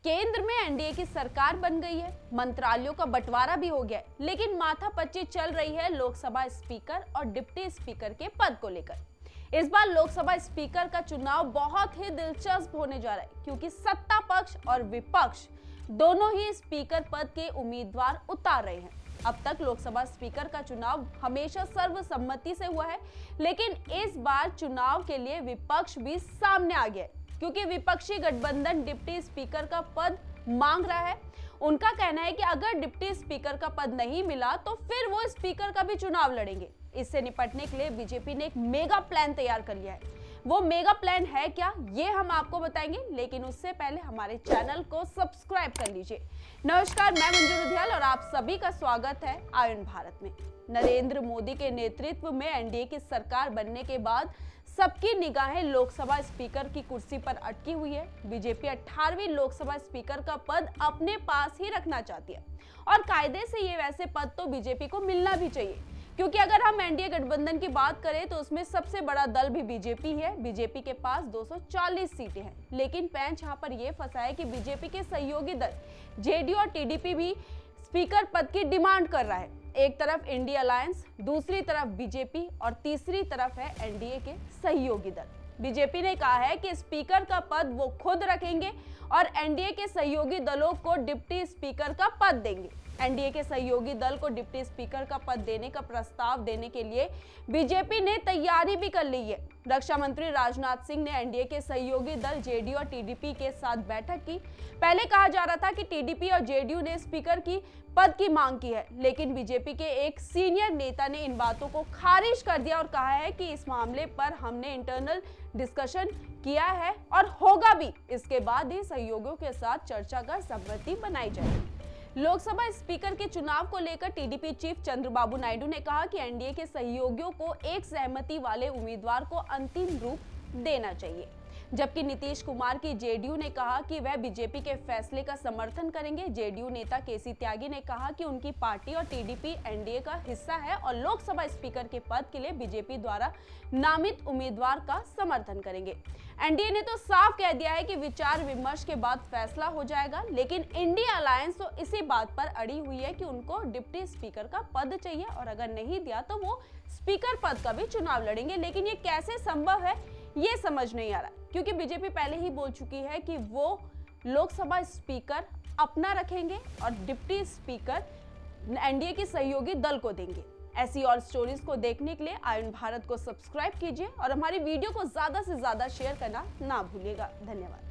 केंद्र में एनडीए की सरकार बन गई है, मंत्रालयों का बंटवारा भी हो गया है, लेकिन माथापच्ची चल रही है लोकसभा स्पीकर और डिप्टी स्पीकर के पद को लेकर। इस बार लोकसभा स्पीकर का चुनाव बहुत ही दिलचस्प होने जा रहा है, क्योंकि सत्ता पक्ष और विपक्ष दोनों ही स्पीकर पद के उम्मीदवार उतार रहे हैं। अब तक लोकसभा स्पीकर का चुनाव हमेशा सर्वसम्मति से हुआ है, लेकिन इस बार चुनाव के लिए विपक्ष भी सामने आ गया है, क्योंकि विपक्षी गठबंधन डिप्टी स्पीकर का पद मांग रहा है। उनका कहना है कि अगर डिप्टी स्पीकर का पद नहीं मिला तो फिर वो स्पीकर का भी चुनाव लड़ेंगे। इससे निपटने के लिए बीजेपी ने एक मेगा प्लान तैयार कर लिया है। वो मेगा प्लान है क्या, ये हम आपको बताएंगे, लेकिन उससे पहले हमारे चैनल को सब्सक्राइब कर लीजिए। नमस्कार, मैं मंजू रुधियाल और आप सभी का स्वागत है आयन भारत में। नरेंद्र मोदी के नेतृत्व में एनडीए की सरकार बनने के बाद सबकी निगाहें लोकसभा स्पीकर की कुर्सी पर अटकी हुई है। बीजेपी 18वीं लोकसभा स्पीकर का पद अपने पास ही रखना चाहती है और कायदे से ये वैसे पद तो बीजेपी को मिलना भी चाहिए, क्योंकि अगर हम एनडीए गठबंधन की बात करें तो उसमें सबसे बड़ा दल भी बीजेपी है। बीजेपी के पास 240 सीटें हैं, लेकिन पेंच यहाँ पर यह फंसा है कि बीजेपी के सहयोगी दल जेडीयू और टीडीपी भी स्पीकर पद की डिमांड कर रहा है। एक तरफ इंडिया अलायंस, दूसरी तरफ बीजेपी और तीसरी तरफ है एनडीए के सहयोगी दल। बीजेपी ने कहा है कि स्पीकर का पद वो खुद रखेंगे और एनडीए के सहयोगी दलों को डिप्टी स्पीकर का पद देंगे। एनडीए के सहयोगी दल को डिप्टी स्पीकर का पद देने का प्रस्ताव देने के लिए बीजेपी ने तैयारी भी कर ली है। रक्षा मंत्री राजनाथ सिंह ने एनडीए के सहयोगी दल जेडीयू और टीडीपी के साथ बैठक की। पहले कहा जा रहा था कि टीडीपी और जेडीयू ने स्पीकर की पद की मांग की है, लेकिन बीजेपी के एक सीनियर नेता ने इन बातों को खारिज कर दिया और कहा है कि इस मामले पर हमने इंटरनल डिस्कशन किया है और होगा भी। इसके बाद ही सहयोगियों के साथ चर्चा कर सहमति बनाई जाएगी। लोकसभा स्पीकर के चुनाव को लेकर टीडीपी चीफ चंद्रबाबू नायडू ने कहा कि एनडीए के सहयोगियों को एक सहमति वाले उम्मीदवार को अंतिम रूप देना चाहिए, जबकि नीतीश कुमार की जेडीयू ने कहा कि वह बीजेपी के फैसले का समर्थन करेंगे। जेडीयू नेता केसी त्यागी ने कहा कि उनकी पार्टी और टीडीपी एनडीए का हिस्सा है और लोकसभा स्पीकर के पद के लिए बीजेपी द्वारा नामित उम्मीदवार का समर्थन करेंगे। एनडीए ने तो साफ कह दिया है कि विचार विमर्श के बाद फैसला हो जाएगा, लेकिन इंडिया अलायंस तो इसी बात पर अड़ी हुई है कि उनको डिप्टी स्पीकर का पद चाहिए और अगर नहीं दिया तो वो स्पीकर पद का भी चुनाव लड़ेंगे। लेकिन ये कैसे संभव है, ये समझ नहीं आ रहा, क्योंकि बीजेपी पहले ही बोल चुकी है कि वो लोकसभा स्पीकर अपना रखेंगे और डिप्टी स्पीकर एनडीए के सहयोगी दल को देंगे। ऐसी और स्टोरीज को देखने के लिए आयन भारत को सब्सक्राइब कीजिए और हमारी वीडियो को ज्यादा से ज्यादा शेयर करना ना भूलिएगा। धन्यवाद।